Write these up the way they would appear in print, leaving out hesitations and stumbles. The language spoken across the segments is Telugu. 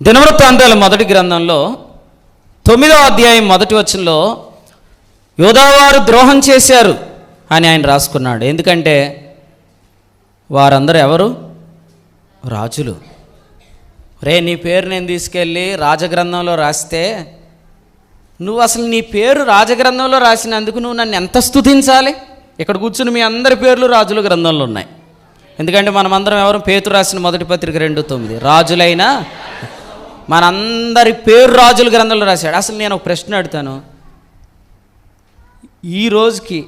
దినవృత్తాంతాల మొదటి గ్రంథంలో 9వ అధ్యాయం మొదటి వచనంలో యోధావారు ద్రోహం చేశారు అని ఆయన రాసుకున్నాడు. ఎందుకంటే వారందరూ ఎవరు? రాజులు. నీ పేరు నేను తీసుకెళ్ళి రాజగ్రంథంలో రాస్తే నువ్వు అసలు నీ పేరు రాజగ్రంథంలో రాసినందుకు నువ్వు నన్ను ఎంత స్తుతించాలి? ఇక్కడ కూర్చుని మీ అందరి పేర్లు రాజుల గ్రంథంలో ఉన్నాయి. ఎందుకంటే మనమందరం ఎవరు? పేతురు రాసిన మొదటి పత్రిక 2:9 రాజులైన మనందరి పేరు రాజుల గ్రంథంలో రాశాడు. అసలు నేను ఒక ప్రశ్న అడుగుతాను, ఈ రోజుకి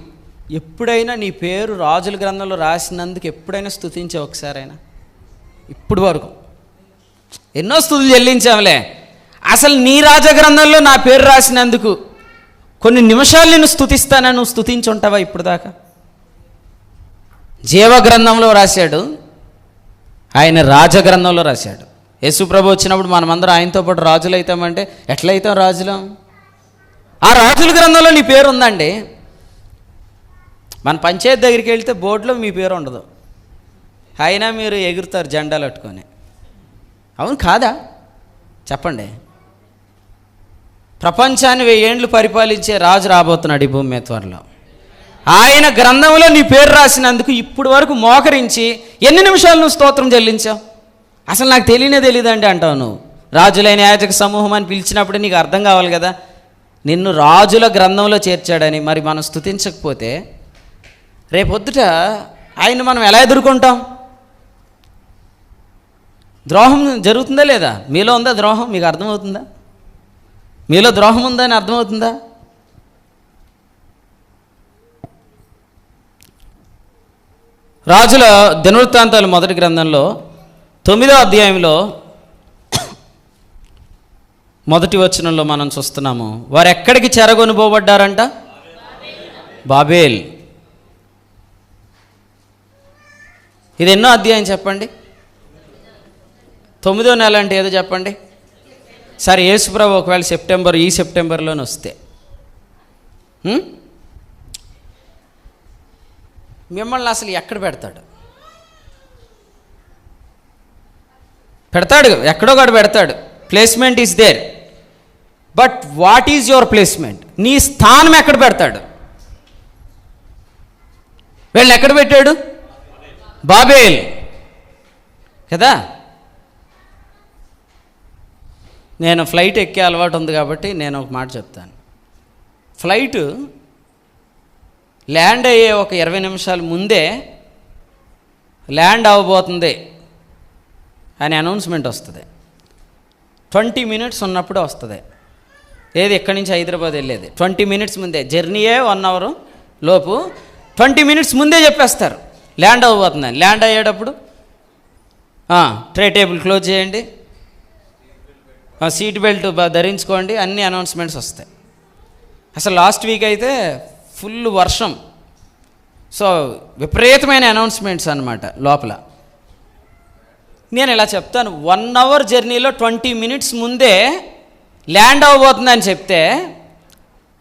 ఎప్పుడైనా నీ పేరు రాజుల గ్రంథంలో రాసినందుకు ఎప్పుడైనా స్తుతించావు ఒకసారైనా? ఇప్పుడు వరకు ఎన్నో స్తుతులు చెల్లించాంలే. అసలు నీ రాజగ్రంథంలో నా పేరు రాసినందుకు కొన్ని నిమిషాలు నేను స్తుతిస్తానని నువ్వు స్తుతించి ఉంటావా ఇప్పుడు దాకా? జీవగ్రంథంలో రాశాడు, ఆయన రాజగ్రంథంలో రాశాడు. యేసుప్రభు వచ్చినప్పుడు మనమందరం ఆయనతో పాటు రాజులు అవుతామంటే ఎట్లయితాం రాజులం? ఆ రాజుల గ్రంథంలో నీ పేరు ఉందండి. మన పంచాయతీ దగ్గరికి వెళ్తే బోర్డులో మీ పేరు ఉండదు, అయినా మీరు ఎగురుతారు జెండాలు పట్టుకొని. అవును కాదా? చెప్పండి. ప్రపంచాన్ని 1000 ఏండ్లు పరిపాలించే రాజు రాబోతున్నాడు ఈ భూమి మీద త్వరలో. ఆయన గ్రంథంలో నీ పేరు రాసినందుకు ఇప్పుడు వరకు మోకరించి ఎన్ని నిమిషాలు నువ్వు స్తోత్రం చెల్లించావు? అసలు నాకు తెలియదండి అంటావు నువ్వు. రాజులైన యాజక సమూహం అని పిలిచినప్పుడు నీకు అర్థం కావాలి కదా, నిన్ను రాజుల గ్రంథంలో చేర్చాడని. మరి మనం స్తుతించకపోతే రేపొద్దుట ఆయన మనం ఎలా ఎదుర్కొంటాం? ద్రోహం జరుగుతుందా లేదా? మీలో ఉందా ద్రోహం? మీకు అర్థమవుతుందా? మీలో ద్రోహం ఉందా అని అర్థమవుతుందా? రాజుల దినవృత్తాంతాలు మొదటి గ్రంథంలో 9వ అధ్యాయంలో మొదటి వచనంలో మనం చూస్తున్నాము, వారు ఎక్కడికి చెరగొనిపోబడ్డారంట? బాబేల్. ఇది ఎన్నో అధ్యాయం చెప్పండి? 9వ నెల అంటే ఏదో చెప్పండి. సరే, యేసుప్రభు ఒకవేళ ఈ సెప్టెంబర్లోనే వస్తే మిమ్మల్ని అసలు ఎక్కడ పెడతాడు? ఎక్కడో ఒకటి పెడతాడు. Placement is there, but what is your placement? నీ స్థానం ఎక్కడ పెడతాడు? వీళ్ళని ఎక్కడ పెట్టాడు? బాబేల్ కదా. నేను ఫ్లైట్ ఎక్కే అలవాటు ఉంది కాబట్టి నేను ఒక మాట చెప్తాను. ఫ్లైటు ల్యాండ్ అయ్యే ఒక 20 నిమిషాల ముందే ల్యాండ్ అవ్వబోతుంది అని అనౌన్స్మెంట్ వస్తుంది. 20 మినిట్స్ ఉన్నప్పుడు వస్తుంది. ఏది ఎక్కడి నుంచి హైదరాబాద్ వెళ్ళేది 20 మినిట్స్ ముందే. జర్నీయే 1 అవర్ లోపు 20 మినిట్స్ ముందే చెప్పేస్తారు ల్యాండ్ అవ్వబోతుందని. ల్యాండ్ అయ్యేటప్పుడు ట్రే టేబుల్ క్లోజ్ చేయండి, సీట్ బెల్ట్ ధరించుకోండి, అన్ని అనౌన్స్మెంట్స్ వస్తాయి. అసలు లాస్ట్ వీక్ అయితే ఫుల్ వర్షం, సో విపరీతమైన అనౌన్స్మెంట్స్ అన్నమాట లోపల. నేను ఇలా చెప్తాను, 1 అవర్ జర్నీలో 20 మినిట్స్ ముందే ల్యాండ్ అవ్వబోతుందని చెప్తే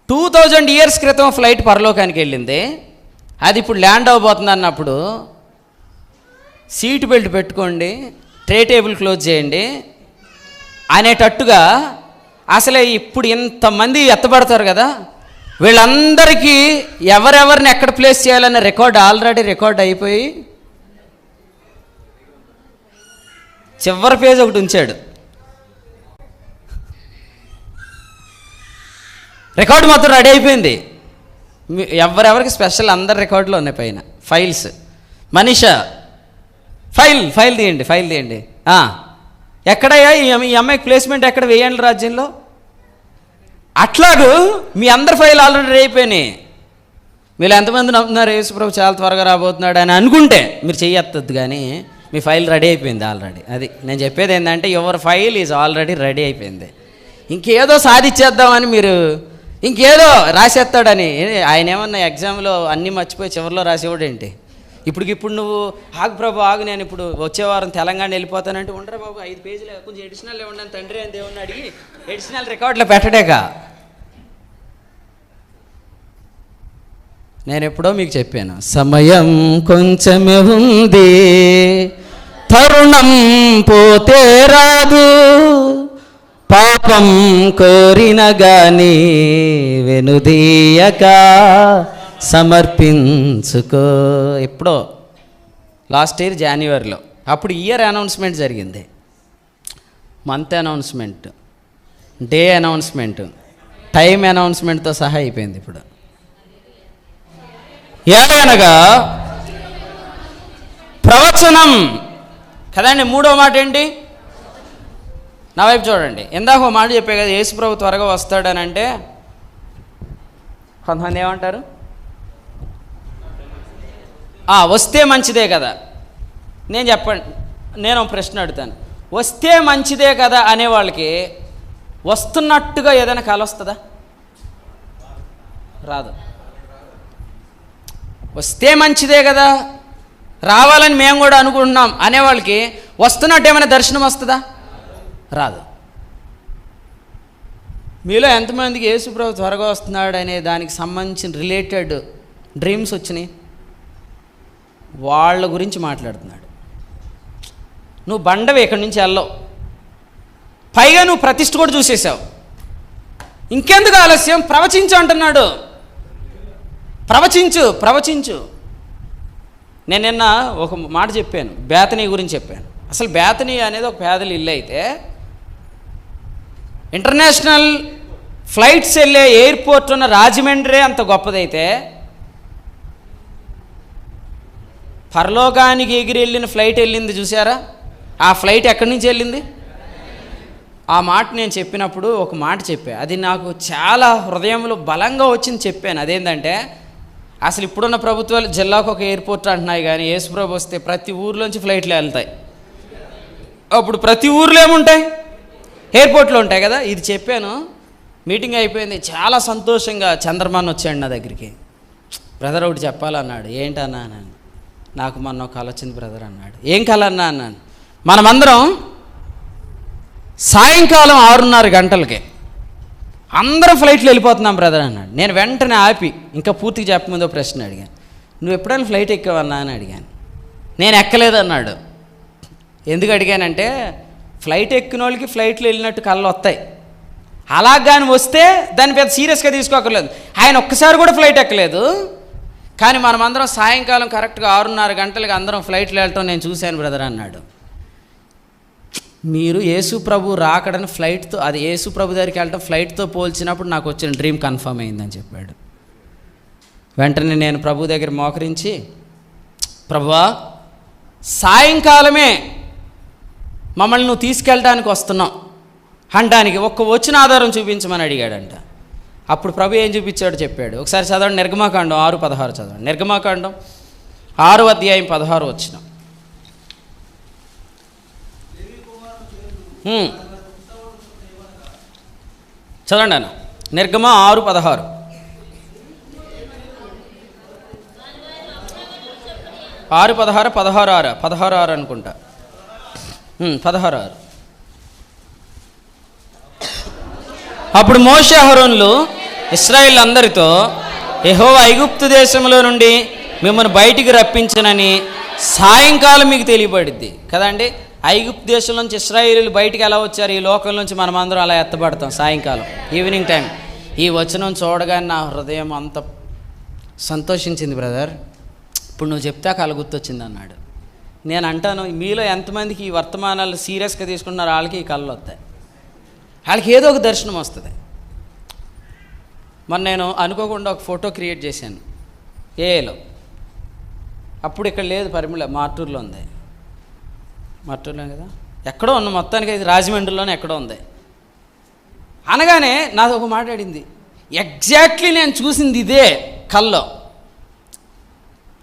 2000 ఇయర్స్ క్రితం ఫ్లైట్ పరలోకానికి వెళ్ళింది. అది ఇప్పుడు ల్యాండ్ అవ్వబోతుంది అన్నప్పుడు సీట్ బెల్ట్ పెట్టుకోండి, ట్రే టేబుల్ క్లోజ్ చేయండి అనేటట్టుగా అసలే ఇప్పుడు ఇంతమంది ఎత్తబడతారు కదా, వీళ్ళందరికీ ఎవరెవరిని ఎక్కడ ప్లేస్ చేయాలనే ఆల్రెడీ రికార్డ్ అయిపోయి చివరి పేజ్ ఒకటి ఉంచాడు. రికార్డు మొత్తం రెడీ అయిపోయింది. ఎవరెవరికి స్పెషల్ అందరి రికార్డులో ఉన్నాయి పైన ఫైల్స్. మనీషా ఫైల్ తీయండి. ఎక్కడయ్యా ఈ అమ్మాయికి ప్లేస్మెంట్ ఎక్కడ? 1000 ఏళ్ళ రాజ్యంలో. అట్లాగూ మీ అందరి ఫైల్ ఆల్రెడీ రెడీ అయిపోయినాయి. మీరు ఎంతమంది నమ్ముతున్నారు యేసుప్రభు చాలా త్వరగా రాబోతున్నాడు అని అనుకుంటే మీరు చెయ్యొద్దు, కానీ మీ ఫైల్ రెడీ అయిపోయింది ఆల్రెడీ. అది నేను చెప్పేది ఏంటంటే your file is already ready అయిపోయింది. ఇంకేదో సాధించేద్దామని మీరు ఇంకేదో రాసేస్తాడని. ఆయన ఏమన్నా ఎగ్జామ్లో అన్నీ మర్చిపోయి చివరిలో రాసేవాడు ఏంటి? ఇప్పుడు నువ్వు ఆగు ప్రభు ఆగు, నేను ఇప్పుడు వచ్చే వారం తెలంగాణ వెళ్ళిపోతానంటే ఉండరా బాబు 5 పేజీలు కొంచెం ఎడిషనల్ ఇవ్వండి తండ్రి అని దేవుణ్ణి అడిగి ఎడిషనల్ రికార్డులో పెట్టడేగా. నేను ఎప్పుడో మీకు చెప్పాను, సమయం కొంచెమే ఉంది, తరుణం పోతే రాదు. పాపం కోరిన గాని వెనుదీయక సమర్పించుకో. ఎప్పుడో లాస్ట్ ఇయర్ జనవరిలో, అప్పుడు ఇయర్ అనౌన్స్మెంట్ జరిగింది. Month announcement, day announcement, time అనౌన్స్మెంట్తో సహా అయిపోయింది. ఇప్పుడు ఏదనగా ప్రవచనం కదండి. మూడో మాట ఏంటి? నా వైపు చూడండి. ఇందాక ఒక మాట చెప్పే కదా, యేసుప్రభు త్వరగా వస్తాడని. అంటే కొంతమంది ఏమంటారు, వస్తే మంచిదే కదా. నేను ప్రశ్న అడుగుతాను, వస్తే మంచిదే కదా అనే వాళ్ళకి వస్తున్నట్టుగా ఏదైనా కల వస్తుందా? రాదు. వస్తే మంచిదే కదా, రావాలని మేము కూడా అనుకుంటున్నాం అనేవాళ్ళకి వస్తున్నట్టు ఏమైనా దర్శనం వస్తుందా? రాదు. మీలో ఎంతమందికి యేసుప్రభు త్వరగా వస్తున్నాడు అనే దానికి సంబంధించిన రిలేటెడ్ డ్రీమ్స్ వచ్చినాయి? వాళ్ళ గురించి మాట్లాడుతున్నాడు. నువ్వు బండవి ఇక్కడి నుంచి వెళ్ళవు, పైగా నువ్వు ప్రతిష్ఠ కూడా చూసేసావు, ఇంకెందుకు ఆలస్యం? ప్రవచించు అంటున్నాడు. ప్రవచించు. నేను నిన్న ఒక మాట చెప్పాను, బేతనీ గురించి చెప్పాను. అసలు బేతనీ అనేది ఒక పేదల ఇల్లు అయితే, ఇంటర్నేషనల్ ఫ్లైట్స్ వెళ్ళే ఎయిర్పోర్ట్ ఉన్న రాజమండ్రి అంత గొప్పదైతే, పరలోకానికి ఎగిరి వెళ్ళిన ఫ్లైట్ వెళ్ళింది చూసారా? ఆ ఫ్లైట్ ఎక్కడి నుంచి వెళ్ళింది? ఆ మాట నేను చెప్పినప్పుడు ఒక మాట చెప్పా, అది నాకు చాలా హృదయంలో బలంగా వచ్చింది. చెప్పాను అదేంటంటే, అసలు ఇప్పుడున్న ప్రభుత్వాలు జిల్లాకు ఒక ఎయిర్పోర్ట్ అంటున్నాయి, కానీ యేసుప్రభు వస్తే ప్రతి ఊర్లోంచి ఫ్లైట్లు వెళ్తాయి. అప్పుడు ప్రతి ఊర్లో ఏముంటాయి? ఎయిర్పోర్ట్లో ఉంటాయి కదా. ఇది చెప్పాను, మీటింగ్ అయిపోయింది. చాలా సంతోషంగా చంద్రమాన్ వచ్చాడు నా దగ్గరికి. బ్రదర్ ఒకటి చెప్పాలన్నాడు. ఏంటన్నా అన్నాను. నాకు మొన్న ఒక కళ వచ్చింది బ్రదర్ అన్నాడు. ఏం కళ అన్నా అన్నాను. మనమందరం సాయంకాలం 6:30 గంటలకి అందరం ఫ్లైట్లో వెళ్ళిపోతున్నాం బ్రదర్ అన్నాడు. నేను వెంటనే ఆపి ఇంకా పూర్తిగా చెప్పముందో ప్రశ్న అడిగాను. నువ్వు ఎప్పుడైనా ఫ్లైట్ ఎక్కావన్నా అని అడిగాను. నేను ఎక్కలేదు అన్నాడు. ఎందుకు అడిగానంటే, ఫ్లైట్ ఎక్కిన వాళ్ళకి ఫ్లైట్లో వెళ్ళినట్టు కళ్ళు వస్తాయి. అలాగాని వస్తే దాన్ని పెద్ద సీరియస్గా తీసుకోకర్లేదు. ఆయన ఒక్కసారి కూడా ఫ్లైట్ ఎక్కలేదు, కానీ మనమందరం సాయంకాలం కరెక్ట్గా 6:30 గంటలకి అందరం ఫ్లైట్లో వెళ్ళటం నేను చూశాను బ్రదర్ అన్నాడు. మీరు యేసు ప్రభు రాకడని ఫ్లైట్తో, అది యేసు ప్రభు దగ్గరికి వెళ్ళటం ఫ్లైట్తో పోల్చినప్పుడు నాకు వచ్చిన డ్రీమ్ కన్ఫర్మ్ అయిందని చెప్పాడు. వెంటనే నేను ప్రభు దగ్గర మోకరించి, ప్రభువా సాయంకాలమే మమ్మల్ని నువ్వు తీసుకెళ్ళడానికి వస్తున్నావు అనడానికి ఒక్క వచ్చిన ఆధారం చూపించమని అడిగాడంట. అప్పుడు ప్రభు ఏం చూపించాడో చెప్పాడు. ఒకసారి చదవండి, నిర్గమాకాండం 6:16 చదవండి. నిర్గమాకాండం 6:16 వచ్చిన. చదవండి అన్న. నిర్గమ 6:16. 16 అనుకుంటా. 16. అప్పుడు మోషే అహరోనులు ఇశ్రాయేలు అందరితో, యెహోవా ఐగుప్తు దేశంలో నుండి మిమ్మల్ని బయటికి రప్పించనని సాయంకాలం మీకు తెలియబడిద్ది కదండి. ఐగుప్తు దేశం నుంచి ఇశ్రాయేలీలు బయటికి ఎలా వచ్చారు? ఈ లోకం నుంచి మనం అందరం అలా ఎత్తబడతాం సాయంకాలం, ఈవినింగ్ టైం. ఈ వచనం చూడగానే నా హృదయం అంత సంతోషించింది బ్రదర్. ఇప్పుడు నువ్వు చెప్తే కళ గుర్తొచ్చింది అన్నాడు. నేను అంటాను, మీలో ఎంతమందికి ఈ వర్తమానాలు సీరియస్గా తీసుకున్నారో వాళ్ళకి ఈ కళ్ళు వస్తాయి, వాళ్ళకి ఏదో ఒక దర్శనం వస్తుంది. మరి నేను అనుకోకుండా ఒక ఫోటో క్రియేట్ చేశాను ఏఏలో. అప్పుడు ఇక్కడ లేదు, పరిమళ మార్టూర్లో ఉంది. మార్టూర్లో కదా, ఎక్కడో ఉన్న, మొత్తానికి ఇది రాజమండ్రిలోనే ఎక్కడో ఉంది. అనగానే నాది ఒక మాట్లాడింది, ఎగ్జాక్ట్లీ నేను చూసింది ఇదే కల్లో.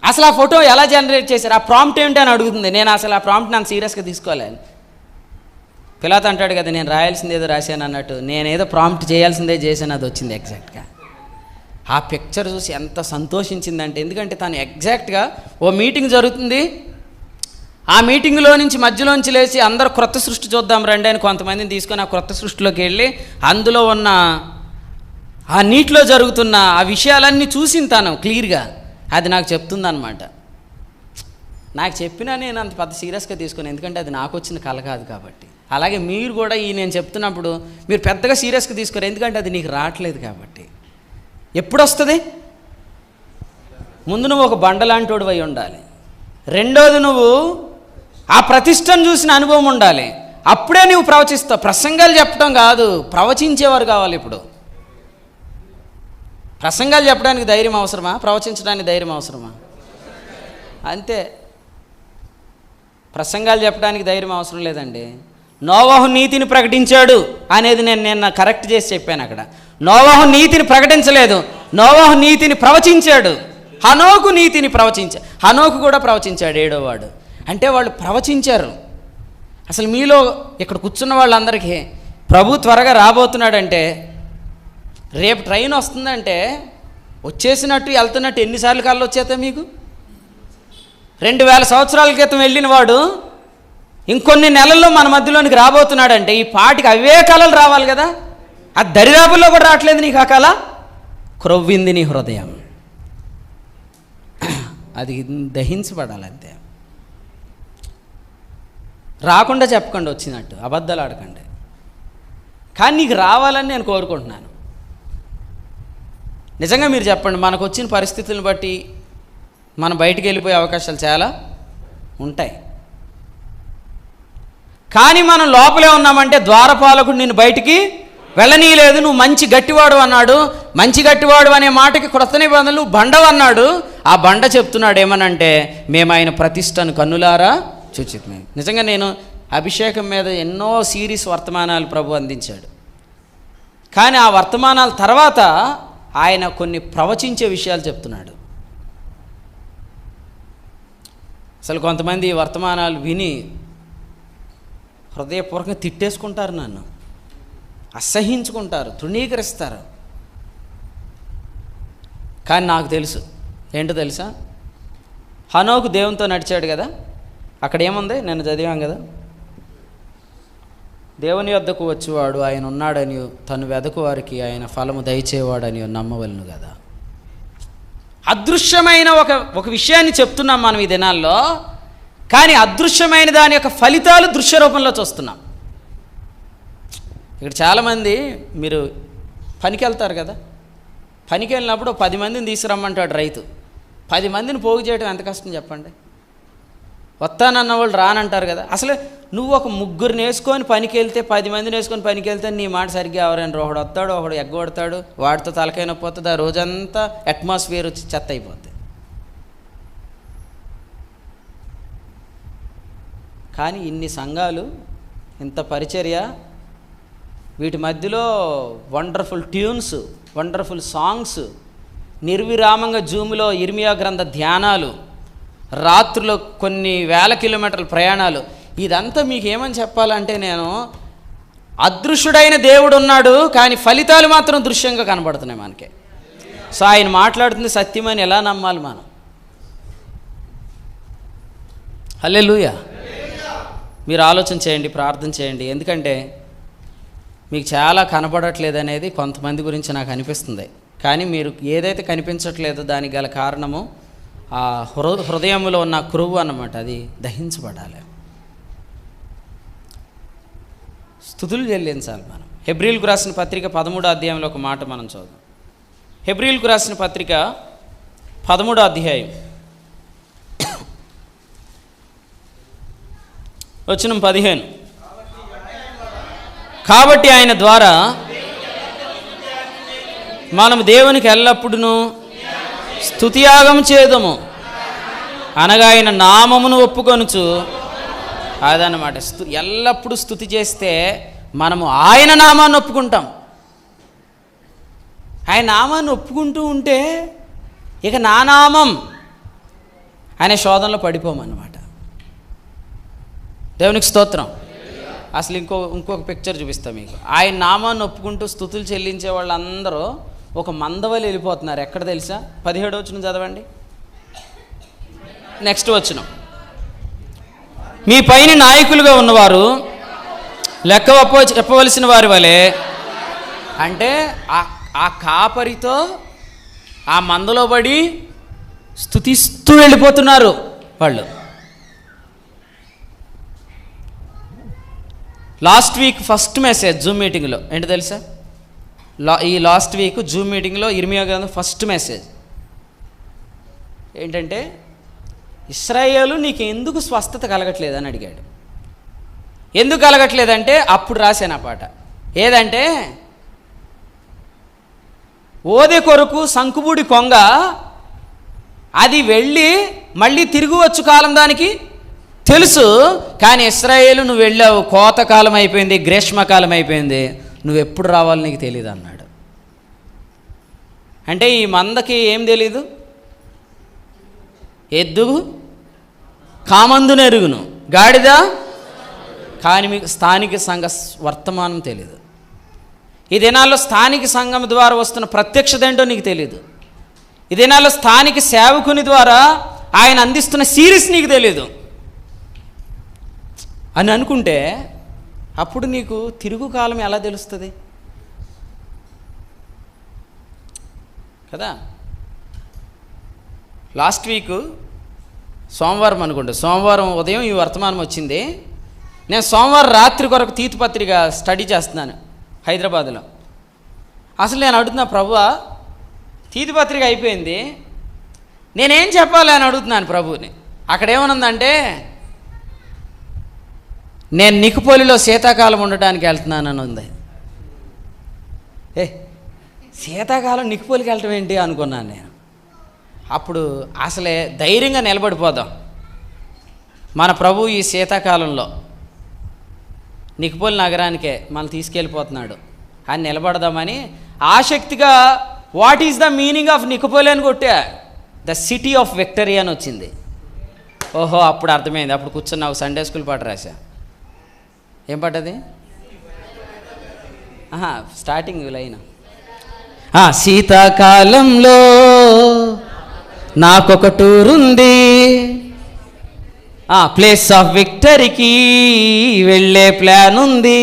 అసలు ఆ ఫోటో ఎలా జనరేట్ చేశారు, ఆ ప్రాంప్ట్ ఏంటి అని అడుగుతుంది. నేను అసలు ఆ ప్రాంప్ట్ నాకు సీరియస్గా తీసుకోలేను. పిలాతు అంటాడు కదా, నేను రాయాల్సింది ఏదో రాశాను అన్నట్టు, నేనేదో ప్రాంప్ట్ చేయాల్సిందే చేశాను, అది వచ్చింది ఎగ్జాక్ట్గా. ఆ పిక్చర్ చూసి ఎంత సంతోషించిందంటే, ఎందుకంటే తను ఎగ్జాక్ట్గా ఓ మీటింగ్ జరుగుతుంది, ఆ మీటింగ్లో నుంచి మధ్యలోంచి లేచి అందరూ క్రొత్త సృష్టి చూద్దాం రండి అని కొంతమందిని తీసుకొని ఆ క్రొత్త సృష్టిలోకి వెళ్ళి అందులో ఉన్న ఆ నీటిలో జరుగుతున్న ఆ విషయాలన్నీ చూసింది తను క్లియర్గా. అది నాకు చెప్తుందన్నమాట. నాకు చెప్పినా నేను అంత పెద్ద సీరియస్గా తీసుకుని, ఎందుకంటే అది నాకు వచ్చిన కళ కాదు కాబట్టి. అలాగే మీరు కూడా ఈ నేను చెప్తున్నప్పుడు మీరు పెద్దగా సీరియస్గా తీసుకోరు, ఎందుకంటే అది నీకు రావట్లేదు కాబట్టి. ఎప్పుడు వస్తుంది? ముందు నువ్వు ఒక బండలాంటోడు అయి ఉండాలి. రెండోది నువ్వు ఆ ప్రతిష్టను చూసిన అనుభవం ఉండాలి. అప్పుడే నువ్వు ప్రవచిస్తావు. ప్రసంగాలు చెప్పడం కాదు, ప్రవచించేవారు కావాలి. ఇప్పుడు ప్రసంగాలు చెప్పడానికి ధైర్యం అవసరమా? ప్రవచించడానికి ధైర్యం అవసరమా? అంతే. ప్రసంగాలు చెప్పడానికి ధైర్యం అవసరం లేదండి. నోవహు నీతిని ప్రకటించాడు అనేది నేను కరెక్ట్ చేసి చెప్పాను. అక్కడ నోవహు నీతిని ప్రకటించలేదు, నోవహు నీతిని ప్రవచించాడు. హనోకు నీతిని హనోకు కూడా ప్రవచించాడు, 7వ వాడు. అంటే వాళ్ళు ప్రవచించారు. అసలు మీలో ఇక్కడ కూర్చున్న వాళ్ళందరికీ ప్రభు త్వరగా రాబోతున్నాడంటే, రేపు ట్రైన్ వస్తుందంటే వచ్చేసినట్టు వెళ్తున్నట్టు ఎన్నిసార్లు కళ్ళు వచ్చేస్తాయి మీకు? 2000 సంవత్సరాల క్రితం వెళ్ళిన వాడు ఇంకొన్ని నెలల్లో మన మధ్యలోనికి రాబోతున్నాడంటే ఈ పాటికి అవే కళలు రావాలి కదా. ఆ దరిదాపుల్లో కూడా రావట్లేదు నీకు ఆ కళ. క్రొవ్వింది నీ హృదయం, అది దహించబడాలంతే. రాకుండా చెప్పకండి వచ్చినట్టు, అబద్ధాలు ఆడకండి. కానీ నీకు రావాలని నేను కోరుకుంటున్నాను. నిజంగా మీరు చెప్పండి, మనకు వచ్చిన పరిస్థితులను బట్టి మనం బయటికి వెళ్ళిపోయే అవకాశాలు చాలా ఉంటాయి. కానీ మనం లోపలే ఉన్నామంటే ద్వారపాలకుడు నిన్ను బయటికి వెళ్ళనీయలేదు. నువ్వు మంచి గట్టివాడు అన్నాడు. మంచి గట్టివాడు అనే మాటకి క్రొత్త నిబంధనలు బండవు అన్నాడు. ఆ బండ చెప్తున్నాడు ఏమనంటే, మేము ఆయన ప్రతిష్టను కన్నులారా చూచితిమి. నిజంగా నేను అభిషేకం మీద ఎన్నో సిరీస్ వర్తమానాలు ప్రభు అందించాడు. కానీ ఆ వర్తమానాల తర్వాత ఆయన కొన్ని ప్రవచించే విషయాలు చెప్తున్నాడు. అసలు కొంతమంది వర్తమానాలు విని హృదయపూర్వకంగా తిట్టేసుకుంటారు, నన్ను అసహించుకుంటారు, తృణీకరిస్తారు. కానీ నాకు తెలుసు ఏంటో తెలుసా, హనోకు దేవునితో నడిచాడు కదా. అక్కడ ఏముంది? నేను చదివాం కదా, దేవుని యొద్దకు వచ్చేవాడు ఆయన ఉన్నాడని, తను వెదకు వారికి ఆయన ఫలము దయచేవాడని నమ్మవలను కదా. అదృశ్యమైన ఒక విషయాన్ని చెప్తున్నాం మనం ఈ దినాల్లో. కానీ అదృశ్యమైన దాని యొక్క ఫలితాలు దృశ్య రూపంలో చూస్తున్నాం. ఇక్కడ చాలామంది మీరు పనికి వెళ్తారు కదా, పనికి వెళ్ళినప్పుడు 10 మందిని తీసుకురమ్మంటాడు రైతు. 10 మందిని పోగు చేయడం ఎంత కష్టం చెప్పండి. వస్తానన్న వాళ్ళు రానంటారు కదా. అసలు నువ్వు ఒక 3 వేసుకొని పనికి వెళ్తే, 10 మందిని వేసుకొని పనికి వెళ్తే నీ మాట సరిగ్గా ఎవరైనా ఒకడు వస్తాడు, ఒకడు ఎగ్గొడతాడు, వాడితో తలకైన పోతుంది. ఆ రోజంతా అట్మాస్ఫియర్ వచ్చి చెత్త అయిపోతుంది. కానీ ఇన్ని సంఘాలు, ఇంత పరిచర్య, వీటి మధ్యలో వండర్ఫుల్ ట్యూన్స్, వండర్ఫుల్ సాంగ్స్, నిర్విరామంగా జూమ్లో ఇర్మియా గ్రంథ ధ్యానాలు, రాత్రులో కొన్ని వేల కిలోమీటర్ల ప్రయాణాలు. ఇదంతా మీకు ఏమని చెప్పాలంటే, నేను అదృశ్యుడైన దేవుడు ఉన్నాడు, కానీ ఫలితాలు మాత్రం దృశ్యంగా కనబడుతున్నాయి మనకి. సో ఆయన మాట్లాడుతుంది సత్యమని ఎలా నమ్మాలి మనం? హల్లెలూయా. మీరు ఆలోచన చేయండి, ప్రార్థన చేయండి. ఎందుకంటే మీకు చాలా కనపడట్లేదు అనేది కొంతమంది గురించి నాకు అనిపిస్తుంది. కానీ మీరు ఏదైతే కనిపించట్లేదో దానికి గల కారణము ఆ హృదయంలో ఉన్న క్రొవ్వు అన్నమాట, అది దహించబడాలి. స్తుతులు చెల్లించాలి మనం. హెబ్రీలకు రాసిన పత్రిక 13వ అధ్యాయంలో ఒక మాట మనం చదువు. హెబ్రీలకు రాసిన పత్రిక 13వ అధ్యాయం వచనం 15. కాబట్టి ఆయన ద్వారా మనం దేవునికి ఎల్లప్పుడూ స్తుతియాగం చేదము, అనగా ఆయన నామమును ఒప్పుకొనుచు. అదన్నమాట. ఎల్లప్పుడూ స్తుతి చేస్తే మనము ఆయన నామాన్ని ఒప్పుకుంటాం. ఆయన నామాన్ని ఒప్పుకుంటూ ఉంటే ఇక నా నామం అనే శోధనలో పడిపోమన్నమాట. దేవునికి స్తోత్రం. అసలు ఇంకొక పిక్చర్ చూపిస్తాం మీకు. ఆయన నామాన్ని ఒప్పుకుంటూ స్తుతులు చెల్లించే వాళ్ళందరూ ఒక మందవలి వెళ్ళిపోతున్నారు. ఎక్కడ తెలుసా? 17వ వచనం చదవండి. నెక్స్ట్ వచనం, మీ పైన నాయకులుగా ఉన్నవారు లెక్క చెప్పవలసిన వారి వలె. అంటే ఆ కాపరితో ఆ మందలో పడి స్తుతిస్తూ వెళ్ళిపోతున్నారు వాళ్ళు. Last week first message Zoom మీటింగ్లో ఏంటి తెలుసా? ఈ లాస్ట్ వీక్ జూమ్ మీటింగ్లో ఇర్మియా గ్రంథం ఫస్ట్ మెసేజ్ ఏంటంటే, ఇశ్రాయేలు నీకు ఎందుకు స్వస్థత కలగట్లేదు అని అడిగాడు. ఎందుకు కలగట్లేదంటే అప్పుడు రాశాను ఆ పాట. ఏదంటే, ఓదె కొరకు సంకుబుడి కొంగ అది వెళ్ళి మళ్ళీ తిరిగి వచ్చు కాలం దానికి తెలుసు, కానీ ఇశ్రాయేలు నువ్వు వెళ్ళావు, కోతకాలం అయిపోయింది, గ్రీష్మకాలం అయిపోయింది, నువ్వు ఎప్పుడు రావాలో నీకు తెలియదు అన్నాడు. అంటే ఈ మందకి ఏం తెలీదు? ఎద్దు కామందును ఎరుగును, గాడిద కానీ మీకు స్థానిక సంఘ వర్తమానం తెలీదు. ఈ దినాల్లో స్థానిక సంఘం ద్వారా వస్తున్న ప్రత్యక్షత ఏంటో నీకు తెలీదు. ఈ దినాల్లో స్థానిక సేవకుని ద్వారా ఆయన అందిస్తున్న సిరీస్ నీకు తెలీదు అని అనుకుంటే అప్పుడు నీకు తిరుగు కాలం ఎలా తెలుస్తుంది కదా? లాస్ట్ వీక్ సోమవారం అనుకుంటా, సోమవారం ఉదయం ఈ వర్తమానం వచ్చింది. నేను సోమవారం రాత్రి కొరకు తీతుపత్రిక స్టడీ చేస్తున్నాను హైదరాబాద్లో. అసలు నేను అడుగుతున్నా, ప్రభువా తీతుపత్రిక అయిపోయింది, నేనేం చెప్పాలి అని అడుగుతున్నాను ప్రభువుని. అక్కడ ఏమనుందంటే, నేను నికుపోలిలో శీతాకాలం ఉండటానికి వెళ్తున్నానని ఉంది. శీతాకాలం నికుపోలికి వెళ్ళటం ఏంటి అనుకున్నాను నేను. అప్పుడు అసలే ధైర్యంగా నిలబడిపోదాం, మన ప్రభు ఈ శీతాకాలంలో నికుపోలి నగరానికే మనం తీసుకెళ్ళిపోతున్నాడు అని నిలబడదామని ఆసక్తిగా what is the meaning of నికుపోలి అని కొట్టా. ద సిటీ ఆఫ్ విక్టరీ అని వచ్చింది. ఓహో, అప్పుడు అర్థమైంది. అప్పుడు కూర్చున్నా, ఒక సండే స్కూల్ పాట రాశా. ఏం పాట అది? స్టార్టింగ్ లైన్, శీతాకాలంలో నాకొక టూర్ ఉంది, ప్లేస్ ఆఫ్ విక్టరీకి వెళ్ళే ప్లాన్ ఉంది,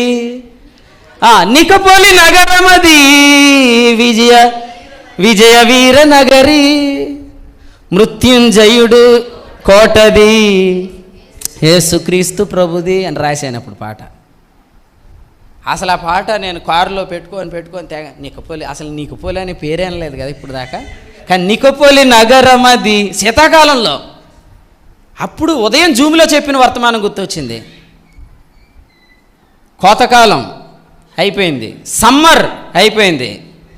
నికుపోలి నగరం అది విజయ విజయ వీర నగరి, మృత్యుంజయుడు కోటది, యేసుక్రీస్తు ప్రభుది అని రాశాను అప్పుడు పాట. అసలు ఆ పాట నేను కారులో పెట్టుకొని తెగ నికుపోలి, అసలు నికుపోలి అనే పేరేం లేదు కదా ఇప్పుడు దాకా, కానీ నికుపోలి నగరం అది శీతాకాలంలో. అప్పుడు ఉదయం జూమ్లో చెప్పిన వర్తమానం గుర్తొచ్చింది. కోతకాలం అయిపోయింది, సమ్మర్ అయిపోయింది,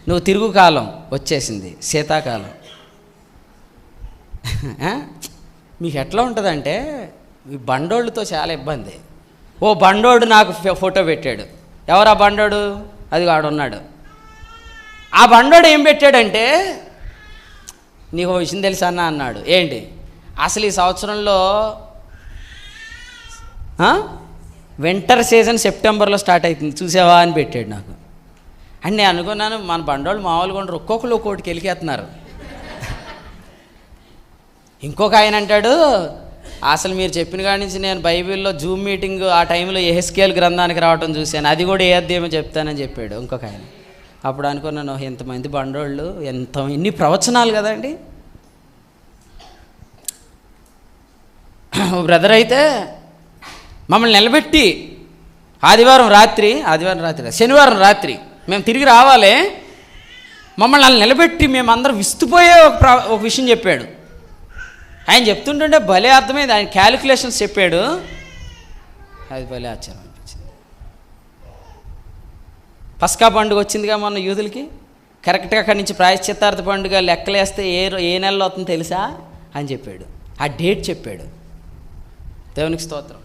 నువ్వు తిరుగు కాలం వచ్చేసింది, శీతాకాలం. మీకు ఎట్లా ఉంటుందంటే, ఈ బండోళ్ళతో చాలా ఇబ్బంది. ఓ బండోడు నాకు ఫోటో పెట్టాడు. ఎవరు ఆ బండోడు? అది వాడున్నాడు. ఆ బండోడు ఏం పెట్టాడంటే, నీకు ఓ విషయం తెలుసా అన్న అన్నాడు. ఏంటి? అసలు ఈ సంవత్సరంలో వింటర్ సీజన్ సెప్టెంబర్లో స్టార్ట్ అవుతుంది, చూసావా అని పెట్టాడు నాకు. అని నేను అనుకున్నాను, మన బండోళ్ళు మామూలుగా ఉండరు, ఒక్కొక్కరు ఒక్కొక్కటికి వెళ్ళికేస్తున్నారు. ఇంకొక ఆయన అంటాడు, అసలు మీరు చెప్పిన కాడి నుంచి నేను బైబిల్లో జూమ్ మీటింగ్ ఆ టైంలో యెహెజ్కేలు గ్రంథానికి రావటం చూశాను, అది కూడా ఏ అధ్యాయమో చెప్తానని చెప్పాడు ఇంకొక ఆయన. అప్పుడు అనుకున్నాను, ఎంతమంది బండోళ్ళు, ఇన్ని ప్రవచనాలు కదండి. బ్రదర్ అయితే మమ్మల్ని నిలబెట్టి శనివారం రాత్రి మేము తిరిగి రావాలి, మమ్మల్ని వాళ్ళు నిలబెట్టి మేమందరం విస్తుపోయే ఒక విషయం చెప్పాడు. ఆయన చెప్తుంటుంటే భలే అర్థమైంది, ఆయన క్యాలిక్యులేషన్స్ చెప్పాడు. అది భలే ఆశ్చర్యం అనిపించింది. పస్కా పండుగ వచ్చిందిగా మొన్న యూదులకి, కరెక్ట్గా అక్కడి నుంచి ప్రాయశ్చిత్తార్థ పండుగ లెక్కలేస్తే ఏ నెలలో అవుతుందో తెలుసా అని చెప్పాడు. ఆ డేట్ చెప్పాడు. దేవునికి స్తోత్రం.